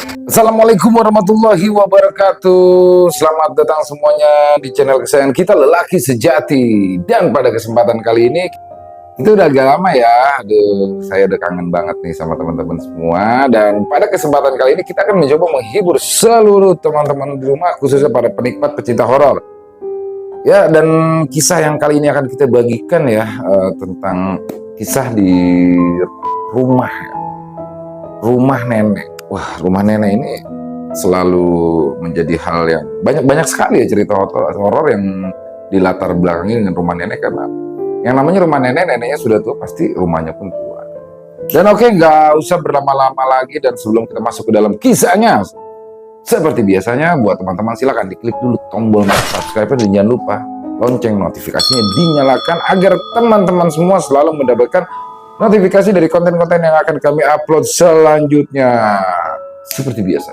Assalamualaikum warahmatullahi wabarakatuh. Selamat datang semuanya di channel kesayangan kita, Lelaki Sejati. Dan pada kesempatan kali ini itu udah agak lama ya. Aduh, saya udah kangen banget nih sama teman-teman semua. Dan pada kesempatan kali ini kita akan mencoba menghibur seluruh teman-teman di rumah, khususnya para penikmat pecinta horor. Ya, dan kisah yang kali ini akan kita bagikan ya, tentang kisah di rumah rumah nenek. Wah, rumah nenek ini selalu menjadi hal yang banyak sekali ya cerita horor yang di latar belakangnya dengan rumah nenek, karena yang namanya rumah nenek, neneknya sudah tua, pasti rumahnya pun tua. Dan oke, nggak usah berlama-lama lagi, dan sebelum kita masuk ke dalam kisahnya, seperti biasanya buat teman-teman silakan diklik dulu tombol subscribe dan jangan lupa lonceng notifikasinya dinyalakan agar teman-teman semua selalu mendapatkan notifikasi dari konten-konten yang akan kami upload selanjutnya. Seperti biasa,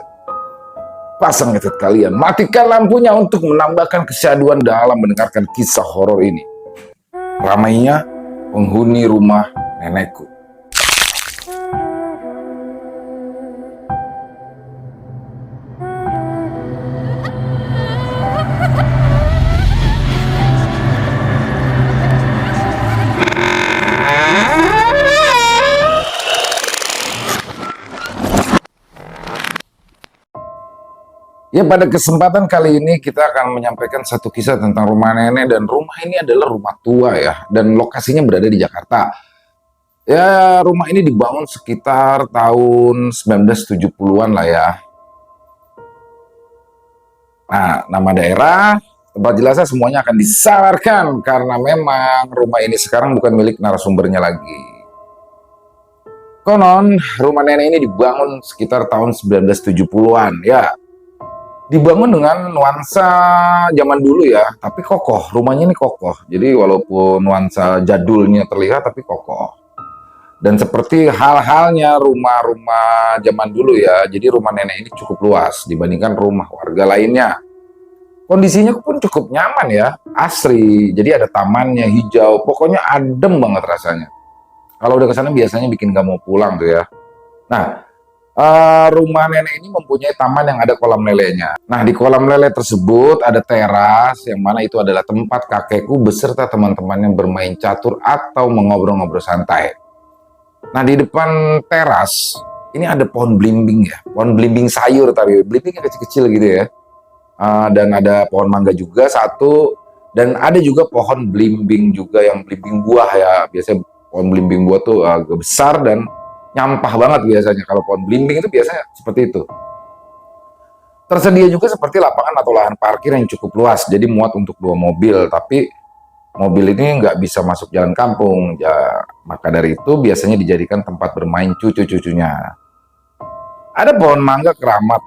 pasang headset kalian, matikan lampunya untuk menambahkan kesyahduan dalam mendengarkan kisah horor ini. Ramainya penghuni rumah nenekku. Ya, pada kesempatan kali ini kita akan menyampaikan satu kisah tentang rumah nenek, dan rumah ini adalah rumah tua ya, dan lokasinya berada di Jakarta. Ya, rumah ini dibangun sekitar tahun 1970-an lah ya. Nah, nama daerah, tempat jelasnya semuanya akan disamarkan karena memang rumah ini sekarang bukan milik narasumbernya lagi. Konon, rumah nenek ini dibangun sekitar tahun 1970-an ya. Dibangun dengan nuansa zaman dulu ya, tapi kokoh. Rumahnya ini kokoh. Jadi walaupun nuansa jadulnya terlihat, tapi kokoh. Dan seperti hal-halnya rumah-rumah zaman dulu ya, jadi rumah nenek ini cukup luas dibandingkan rumah warga lainnya. Kondisinya pun cukup nyaman ya, asri. Jadi ada tamannya, hijau, pokoknya adem banget rasanya. Kalau udah kesana biasanya bikin gak mau pulang tuh ya. Nah, rumah nenek ini mempunyai taman yang ada kolam lelenya. Nah, di kolam lele tersebut ada teras yang mana itu adalah tempat kakekku beserta teman-temannya bermain catur atau mengobrol-ngobrol santai. Nah, di depan teras ini ada pohon belimbing ya, pohon belimbing sayur, tapi belimbingnya kecil-kecil gitu ya. Dan ada pohon mangga juga satu, dan ada juga pohon belimbing juga yang belimbing buah ya. Biasanya pohon belimbing buah tuh agak besar dan nyampah banget biasanya. Kalau pohon belimbing itu biasanya seperti itu. Tersedia juga seperti lapangan atau lahan parkir yang cukup luas, jadi muat untuk 2 mobil, tapi mobil ini nggak bisa masuk jalan kampung ya, maka dari itu biasanya dijadikan tempat bermain cucu-cucunya. Ada pohon mangga keramat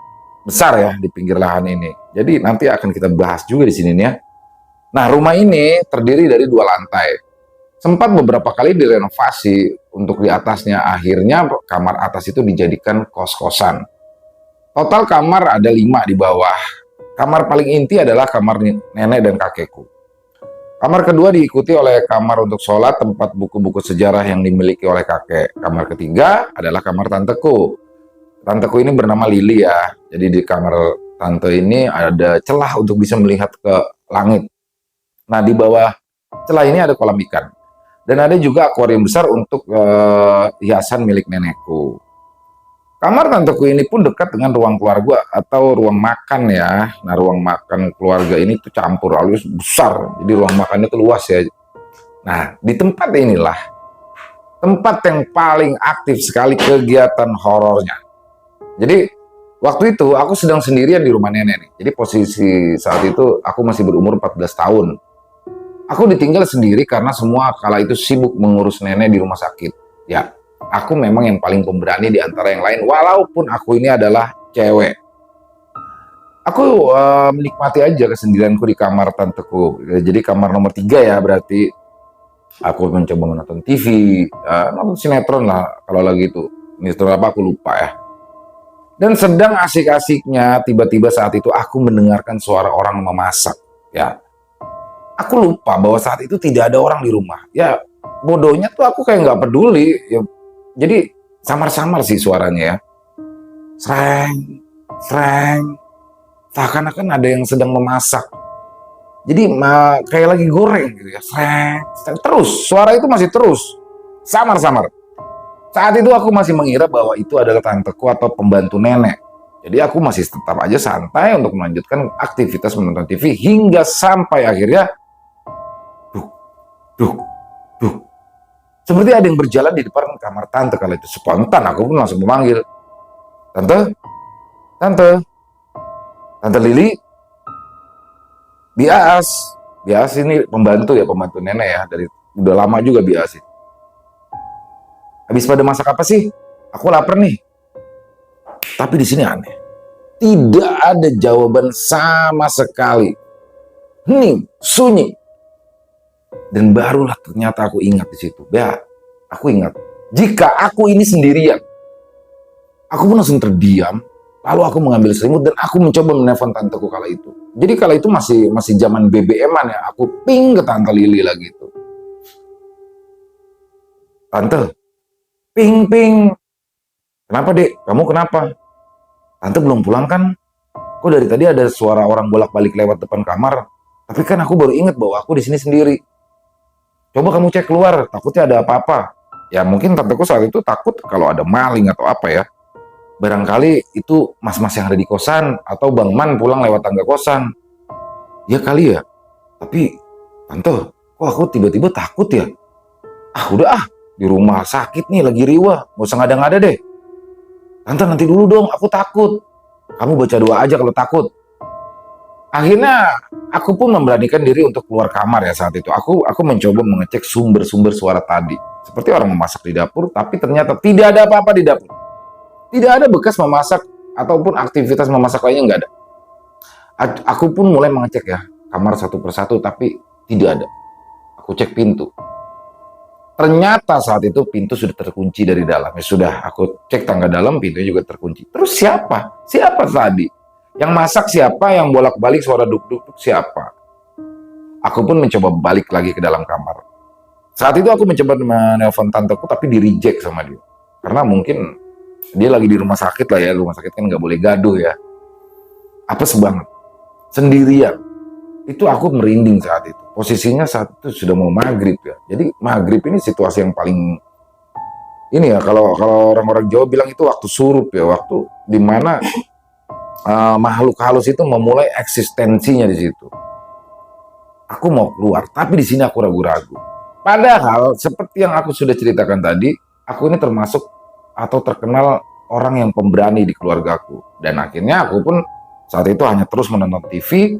besar ya di pinggir lahan ini, jadi nanti akan kita bahas juga di sini nih ya. Nah, rumah ini terdiri dari 2 lantai. Sempat beberapa kali direnovasi untuk di atasnya, akhirnya kamar atas itu dijadikan kos-kosan. Total kamar ada 5 di bawah. Kamar paling inti adalah kamar nenek dan kakekku. Kamar kedua diikuti oleh kamar untuk sholat, tempat buku-buku sejarah yang dimiliki oleh kakek. Kamar ketiga adalah kamar tanteku. Tanteku ini bernama Lili ya. Jadi di kamar tante ini ada celah untuk bisa melihat ke langit. Nah, di bawah celah ini ada kolam ikan. Dan ada juga akuarium besar untuk hiasan milik nenekku. Kamar tanteku ini pun dekat dengan ruang keluarga atau ruang makan ya. Nah, ruang makan keluarga ini tuh campur alias besar. Jadi ruang makannya tuh luas ya. Nah, di tempat inilah tempat yang paling aktif sekali kegiatan horornya. Jadi waktu itu aku sedang sendirian di rumah nenek nih. Jadi posisi saat itu aku masih berumur 14 tahun. Aku ditinggal sendiri karena semua kala itu sibuk mengurus nenek di rumah sakit. Ya, aku memang yang paling pemberani di antara yang lain, walaupun aku ini adalah cewek. Aku menikmati aja kesendirianku di kamar tanteku. Jadi kamar nomor 3 ya, berarti aku mencoba menonton TV, nonton sinetron lah kalau lagi itu. Sinetron apa aku lupa ya. Dan sedang asik-asiknya, tiba-tiba saat itu aku mendengarkan suara orang memasak. Ya, aku lupa bahwa saat itu tidak ada orang di rumah. Ya, bodohnya tuh aku kayak nggak peduli. Ya, jadi samar-samar sih suaranya ya. Sreng, sreng. Seakan-akan ada yang sedang memasak. Jadi kayak lagi goreng gitu ya. Sreng, sreng. Terus, suara itu masih terus. Samar-samar. Saat itu aku masih mengira bahwa itu adalah tanteku atau pembantu nenek. Jadi aku masih tetap aja santai untuk melanjutkan aktivitas menonton TV hingga sampai akhirnya duk, duk, duk. Seperti ada yang berjalan di depan kamar tante kala itu. Spontan aku pun langsung memanggil, "Tante, tante, tante Lili, Bias." Bias ini pembantu ya, pembantu nenek ya, dari udah lama juga Bias. Habis pada masak apa sih? Aku lapar nih. Tapi di sini aneh. Tidak ada jawaban sama sekali. Hening, sunyi. Dan barulah ternyata aku ingat di situ. Ya, aku ingat. Jika aku ini sendirian, aku pun langsung terdiam. Lalu aku mengambil selimut dan aku mencoba menelpon tanteku kala itu. Jadi kala itu masih zaman BBM-an ya. Aku ping ke tante Lili lagi itu. "Tante, ping ping. Kenapa dek? Kamu kenapa? Tante belum pulang kan? Kok dari tadi ada suara orang bolak-balik lewat depan kamar? Tapi kan aku baru ingat bahwa aku di sini sendiri. Coba kamu cek keluar, takutnya ada apa-apa." Ya mungkin tanteku saat itu takut kalau ada maling atau apa ya. Barangkali itu mas-mas yang ada di kosan atau Bang Man pulang lewat tangga kosan. Ya kali ya. Tapi tante, kok aku tiba-tiba takut ya? Ah udah ah, di rumah sakit nih lagi riwah, gak usah ngada-ngada deh. Tante nanti dulu dong, aku takut. Kamu baca doa aja kalau takut. Akhirnya aku pun memberanikan diri untuk keluar kamar ya saat itu. Aku mencoba mengecek sumber-sumber suara tadi. Seperti orang memasak di dapur, tapi ternyata tidak ada apa-apa di dapur. Tidak ada bekas memasak ataupun aktivitas memasak lainnya, nggak ada. Aku pun mulai mengecek ya kamar satu persatu, tapi tidak ada. Aku cek pintu. Ternyata saat itu pintu sudah terkunci dari dalam. Ya sudah, aku cek tangga dalam, pintunya juga terkunci. Terus siapa? Siapa tadi? Yang masak siapa? Yang bolak-balik suara duk-duk siapa? Aku pun mencoba balik lagi ke dalam kamar. Saat itu aku mencoba menelpon tanteku, tapi di-reject sama dia. Karena mungkin dia lagi di rumah sakit lah ya. Rumah sakit kan nggak boleh gaduh ya. Apes banget. Sendirian. Itu aku merinding saat itu. Posisinya saat itu sudah mau maghrib ya. Jadi maghrib ini situasi yang paling ini ya, kalau orang-orang Jawa bilang itu waktu surup ya, waktu dimana makhluk halus itu memulai eksistensinya di situ. Aku mau keluar, tapi di sini aku ragu-ragu. Padahal seperti yang aku sudah ceritakan tadi, aku ini termasuk atau terkenal orang yang pemberani di keluargaku. Dan akhirnya aku pun saat itu hanya terus menonton TV.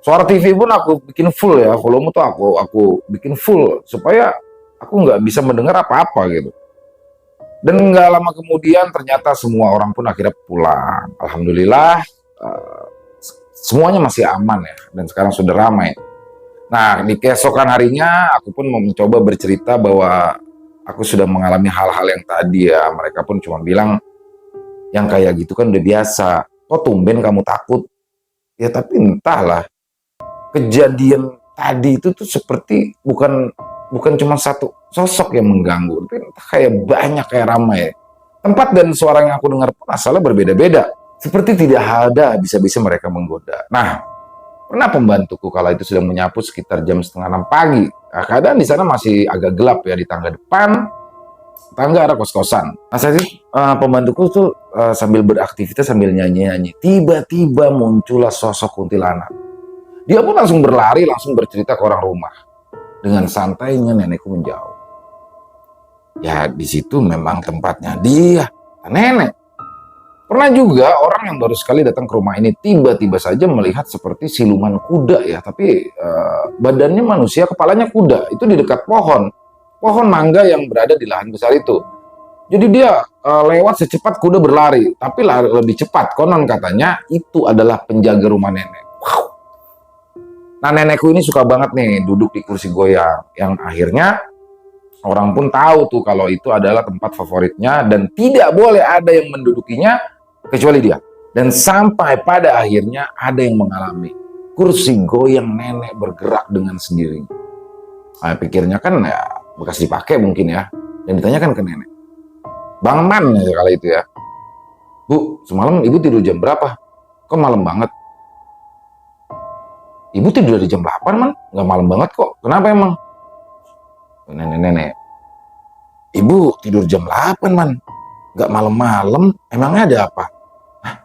Suara TV pun aku bikin full ya, volume tuh aku bikin full supaya aku nggak bisa mendengar apa-apa gitu. Dan nggak lama kemudian ternyata semua orang pun akhirnya pulang. Alhamdulillah semuanya masih aman ya, dan sekarang sudah ramai. Nah di keesokan harinya aku pun mencoba bercerita bahwa aku sudah mengalami hal-hal yang tadi ya. Mereka pun cuma bilang yang kayak gitu kan udah biasa. Kok tumben kamu takut? Ya tapi entahlah. Kejadian tadi itu tuh seperti bukan cuma satu sosok yang mengganggu, tapi kayak banyak, kayak ramai. Tempat dan suara yang aku dengar pun asalnya berbeda-beda. Seperti tidak ada bisa-bisa mereka menggoda. Nah, pernah pembantuku kala itu sedang menyapu sekitar jam 5:30 pagi. Nah, keadaan di sana masih agak gelap ya, di tangga depan, tangga arah kos-kosan. Nah, saat itu pembantuku tuh sambil beraktivitas sambil nyanyi-nyanyi. Tiba-tiba muncullah sosok kuntilanak. Dia pun langsung berlari, langsung bercerita ke orang rumah. Dengan santainya nenekku menjauh. Ya di situ memang tempatnya dia, nenek. Pernah juga orang yang baru sekali datang ke rumah ini tiba-tiba saja melihat seperti siluman kuda ya, tapi badannya manusia, kepalanya kuda. Itu di dekat pohon mangga yang berada di lahan besar itu. Jadi dia lewat secepat kuda berlari, tapi lebih cepat. Konon katanya itu adalah penjaga rumah nenek. Wow. Nah nenekku ini suka banget nih duduk di kursi goyang, yang akhirnya orang pun tahu tuh kalau itu adalah tempat favoritnya dan tidak boleh ada yang mendudukinya kecuali dia. Dan sampai pada akhirnya ada yang mengalami kursi goyang nenek bergerak dengan sendirinya. Nah, pikirnya kan ya bekas dipakai mungkin ya, dan ditanyakan ke nenek. Bang Man ya kali itu ya. Bu, semalam ibu tidur jam berapa? Kok malam banget? Ibu tidur dari jam 8, man. Nggak malam banget kok. Kenapa emang? Nenek-nenek. Ibu tidur jam 8, man. Nggak malam-malam. Emangnya ada apa? Hah?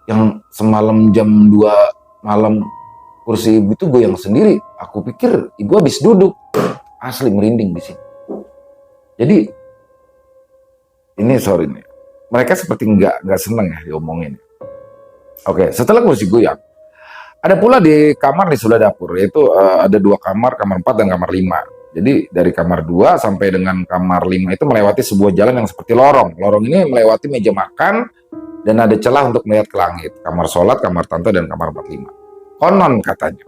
Yang semalam jam 2 malam kursi ibu itu goyang sendiri. Aku pikir ibu habis duduk. Asli merinding di sini. Jadi, ini sorry nih. Mereka seperti nggak seneng ya diomongin. Oke, setelah kursi goyang, ada pula di kamar di sebelah dapur, yaitu ada 2 kamar, kamar 4 dan kamar 5. Jadi dari kamar 2 sampai dengan kamar 5 itu melewati sebuah jalan yang seperti lorong. Lorong ini melewati meja makan dan ada celah untuk melihat ke langit. Kamar sholat, kamar tante, dan kamar 45. Konon katanya,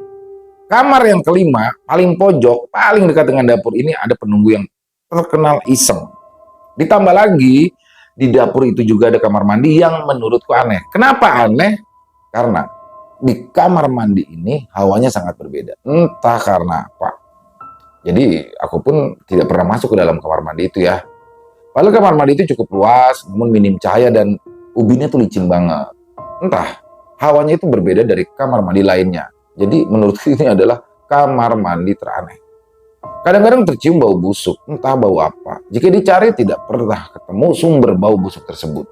kamar yang kelima, paling pojok, paling dekat dengan dapur ini ada penunggu yang terkenal iseng. Ditambah lagi, di dapur itu juga ada kamar mandi yang menurutku aneh. Kenapa aneh? Karena di kamar mandi ini hawanya sangat berbeda. Entah karena apa. Jadi aku pun tidak pernah masuk ke dalam kamar mandi itu ya. Padahal kamar mandi itu cukup luas, namun minim cahaya dan ubinnya tuh licin banget. Entah, hawanya itu berbeda dari kamar mandi lainnya. Jadi menurutku ini adalah kamar mandi teraneh. Kadang-kadang tercium bau busuk, entah bau apa. Jika dicari tidak pernah ketemu sumber bau busuk tersebut.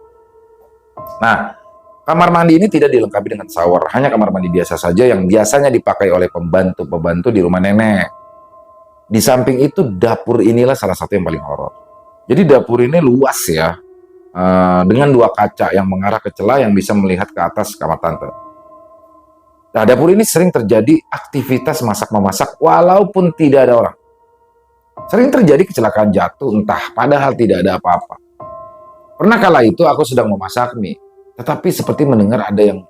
Nah, kamar mandi ini tidak dilengkapi dengan shower, hanya kamar mandi biasa saja yang biasanya dipakai oleh pembantu-pembantu di rumah nenek. Di samping itu, dapur inilah salah satu yang paling horor. Jadi dapur ini luas ya, dengan 2 kaca yang mengarah ke celah yang bisa melihat ke atas kamar tante. Nah, dapur ini sering terjadi aktivitas masak-memasak walaupun tidak ada orang. Sering terjadi kecelakaan jatuh, entah padahal tidak ada apa-apa. Pernah kala itu aku sedang memasak mie, tetapi seperti mendengar ada yang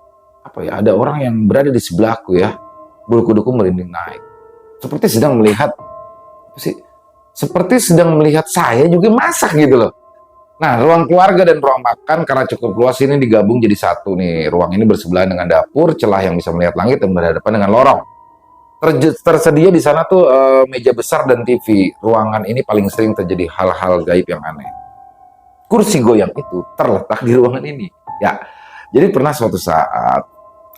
ada orang yang berada di sebelahku ya. Bulu kuduku merinding naik. Seperti sedang melihat saya juga masak gitu loh. Nah, ruang keluarga dan ruang makan karena cukup luas ini digabung jadi satu nih. Ruang ini bersebelahan dengan dapur, celah yang bisa melihat langit dan berhadapan dengan lorong. Tersedia di sana tuh meja besar dan TV. Ruangan ini paling sering terjadi hal-hal gaib yang aneh. Kursi goyang itu terletak di ruangan ini. Ya, jadi pernah suatu saat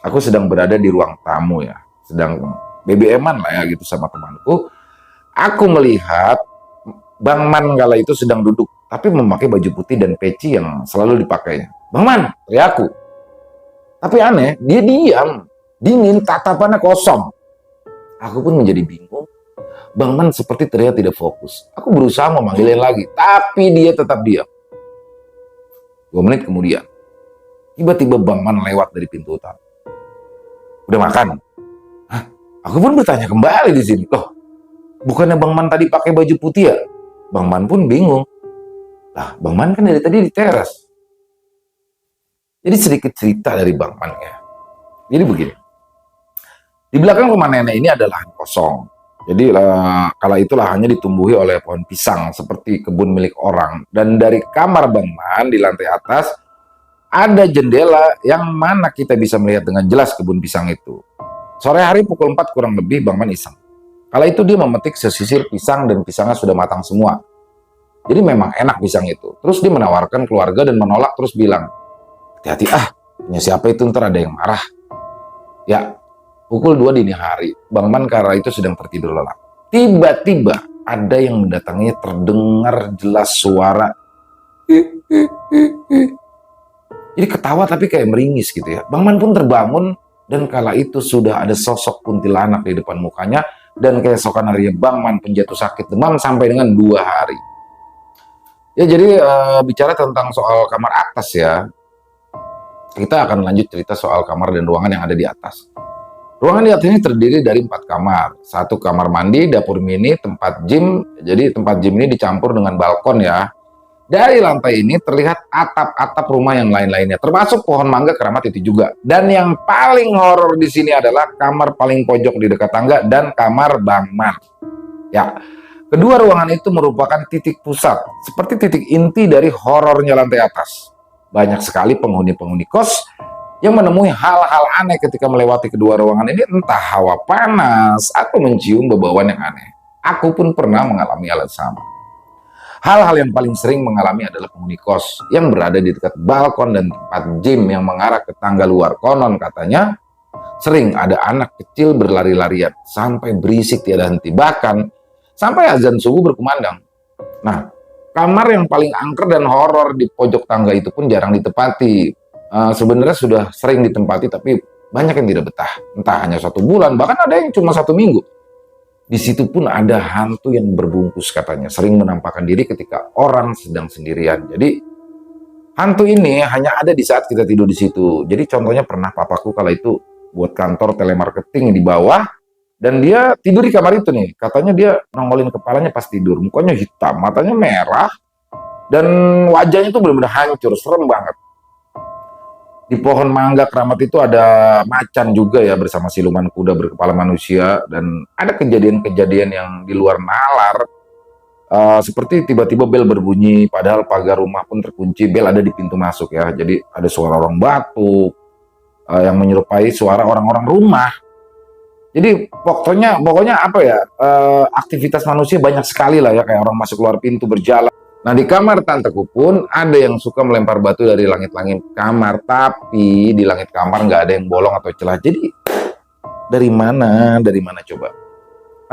aku sedang berada di ruang tamu ya, sedang BBM-an lah ya gitu sama temanku. Aku melihat Bang Man kala itu sedang duduk, tapi memakai baju putih dan peci yang selalu dipakainya. Bang Man, teriakku. Tapi aneh, dia diam, dingin, tatapannya kosong. Aku pun menjadi bingung. Bang Man seperti terlihat tidak fokus. Aku berusaha memanggilnya lagi, tapi dia tetap diam. 2 menit kemudian, tiba-tiba Bang Man lewat dari pintu utama. Udah makan? Hah? Aku pun bertanya kembali di sini. Loh, bukannya Bang Man tadi pakai baju putih ya? Bang Man pun bingung. Lah, Bang Man kan dari tadi di teras. Jadi sedikit cerita dari Bang Man ya. Jadi begini. Di belakang rumah nenek ini ada lahan kosong. Jadi kala itu lahannya ditumbuhi oleh pohon pisang seperti kebun milik orang. Dan dari kamar Bang Man di lantai atas ada jendela yang mana kita bisa melihat dengan jelas kebun pisang itu. Sore hari pukul 4 kurang lebih Bang Man iseng. Kala itu dia memetik sesisir pisang dan pisangnya sudah matang semua. Jadi memang enak pisang itu. Terus dia menawarkan keluarga dan menolak terus bilang, hati-hati punya siapa itu ntar ada yang marah. Ya, pukul 2 dini hari, Bang Man kala itu sedang tertidur lelap. Tiba-tiba ada yang mendatanginya, terdengar jelas suara. Jadi ketawa tapi kayak meringis gitu ya. Bang Man pun terbangun dan kala itu sudah ada sosok kuntilanak di depan mukanya dan keesokan harinya Bang Man penjatuh sakit demam sampai dengan 2 hari. Ya jadi bicara tentang soal kamar atas ya. Kita akan lanjut cerita soal kamar dan ruangan yang ada di atas. Ruangan di atas ini terdiri dari 4 kamar. 1 kamar mandi, dapur mini, tempat gym. Jadi tempat gym ini dicampur dengan balkon ya. Dari lantai ini terlihat atap-atap rumah yang lain-lainnya. Termasuk pohon mangga keramat itu juga. Dan yang paling horor di sini adalah kamar paling pojok di dekat tangga dan kamar Bang Man. Ya, kedua ruangan itu merupakan titik pusat. Seperti titik inti dari horornya lantai atas. Banyak sekali penghuni-penghuni kos yang menemui hal-hal aneh ketika melewati kedua ruangan ini, entah hawa panas atau mencium bau-bauan yang aneh. Aku pun pernah mengalami hal sama. Hal-hal yang paling sering mengalami adalah penghuni kos yang berada di dekat balkon dan tempat gym yang mengarah ke tangga luar. Konon katanya sering ada anak kecil berlari-larian sampai berisik tiada henti, bahkan sampai azan subuh berkumandang. Nah, kamar yang paling angker dan horor di pojok tangga itu pun jarang ditempati. Sebenarnya sudah sering ditempati, tapi banyak yang tidak betah. Entah hanya 1 bulan, bahkan ada yang cuma 1 minggu. Di situ pun ada hantu yang berbungkus katanya, sering menampakkan diri ketika orang sedang sendirian. Jadi hantu ini hanya ada di saat kita tidur di situ. Jadi contohnya pernah papaku kala itu buat kantor telemarketing di bawah, dan dia tidur di kamar itu nih. Katanya dia nongolin kepalanya pas tidur, mukanya hitam, matanya merah, dan wajahnya tuh benar-benar hancur, serem banget. Di pohon mangga keramat itu ada macan juga ya, bersama siluman kuda berkepala manusia, dan ada kejadian-kejadian yang di luar nalar. Seperti tiba-tiba bel berbunyi padahal pagar rumah pun terkunci, bel ada di pintu masuk ya. Jadi ada suara orang batuk yang menyerupai suara orang-orang rumah. Jadi pokoknya apa ya, aktivitas manusia banyak sekali lah ya, kayak orang masuk keluar pintu, berjalan. Nah, di kamar tanteku pun ada yang suka melempar batu dari langit-langit kamar, tapi di langit kamar nggak ada yang bolong atau celah. Jadi dari mana coba?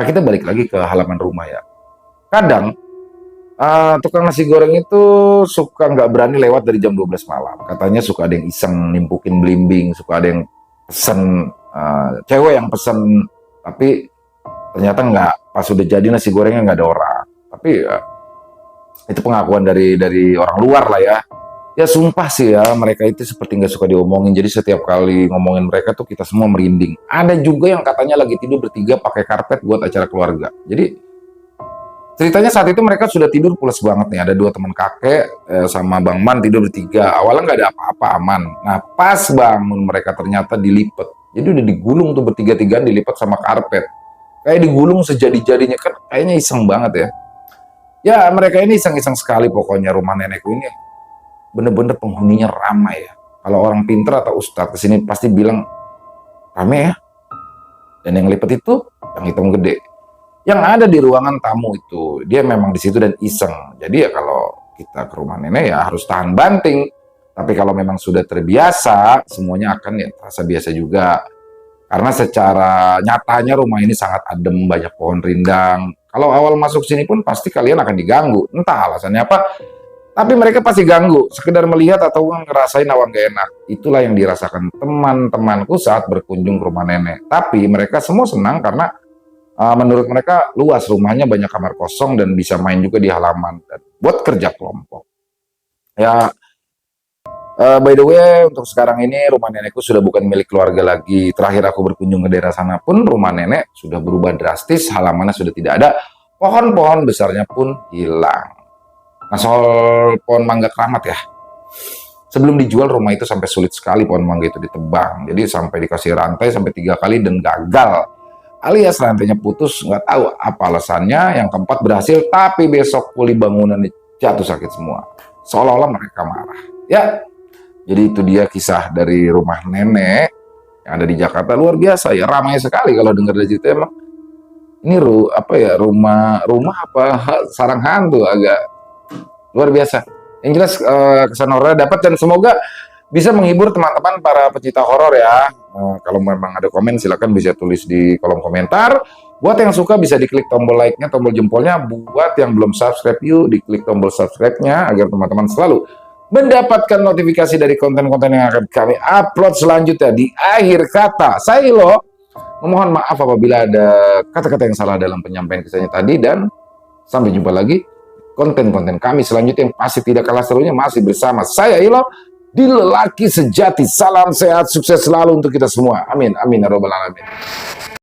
Nah, kita balik lagi ke halaman rumah ya. Kadang tukang nasi goreng itu suka nggak berani lewat dari jam 12 malam. Katanya suka ada yang iseng nimpukin belimbing, suka ada yang pesen, cewek yang pesen, tapi ternyata nggak, pas sudah jadi nasi gorengnya nggak ada orang. Tapi itu pengakuan dari orang luar lah ya. Ya sumpah sih ya, mereka itu seperti nggak suka diomongin. Jadi setiap kali ngomongin mereka tuh kita semua merinding. Ada juga yang katanya lagi tidur bertiga pakai karpet buat acara keluarga. Jadi ceritanya saat itu mereka sudah tidur pulas banget nih. Ada 2 teman kakek sama Bang Man tidur bertiga. Awalnya nggak ada apa-apa, aman. Nah, pas bangun mereka ternyata dilipet. Jadi udah digulung tuh bertiga-tigaan, dilipat sama karpet. Kayak digulung sejadi-jadinya, kan kayaknya iseng banget ya. Ya, mereka ini iseng-iseng sekali pokoknya. Rumah nenekku ini bener-bener penghuninya ramai ya. Kalau orang pinter atau ustadz kesini pasti bilang ramai ya. Dan yang lipet itu yang hitam gede. Yang ada di ruangan tamu itu, dia memang di situ dan iseng. Jadi ya kalau kita ke rumah nenek ya harus tahan banting. Tapi kalau memang sudah terbiasa, semuanya akan ya terasa biasa juga. Karena secara nyatanya rumah ini sangat adem, banyak pohon rindang. Kalau awal masuk sini pun pasti kalian akan diganggu. Entah alasannya apa, tapi mereka pasti ganggu. Sekedar melihat atau ngerasain awan gak enak. Itulah yang dirasakan teman-temanku saat berkunjung ke rumah nenek. Tapi mereka semua senang karena menurut mereka luas rumahnya, banyak kamar kosong, dan bisa main juga di halaman. Dan buat kerja kelompok. Ya, by the way, untuk sekarang ini rumah nenekku sudah bukan milik keluarga lagi. Terakhir aku berkunjung ke daerah sana pun rumah nenek sudah berubah drastis, halamannya sudah tidak ada, pohon-pohon besarnya pun hilang. Nah, soal pohon mangga keramat ya, sebelum dijual rumah itu sampai sulit sekali pohon mangga itu ditebang. Jadi sampai dikasih rantai sampai 3 kali dan gagal. Alias rantainya putus, nggak tahu apa alasannya. Yang keempat berhasil, tapi besok kuli bangunan jatuh sakit semua. Seolah-olah mereka marah. Ya, jadi itu dia kisah dari rumah nenek yang ada di Jakarta. Luar biasa ya, ramai sekali kalau dengar dari cerita. Emang ini rumah apa sarang hantu, agak luar biasa. Yang jelas kesan horornya dapat, dan semoga bisa menghibur teman-teman para pecinta horor ya. Kalau memang ada komen silahkan bisa tulis di kolom komentar. Buat yang suka bisa diklik tombol like-nya, tombol jempolnya. Buat yang belum subscribe, yuk diklik tombol subscribe-nya agar teman-teman selalu mendapatkan notifikasi dari konten-konten yang akan kami upload selanjutnya. Di akhir kata, saya Ilo memohon maaf apabila ada kata-kata yang salah dalam penyampaian kisahnya tadi, dan sampai jumpa lagi konten-konten kami selanjutnya yang pasti tidak kalah serunya masih bersama saya Ilo di Lelaki Sejati. Salam sehat, sukses selalu untuk kita semua. Amin, amin, ya robbal alamin.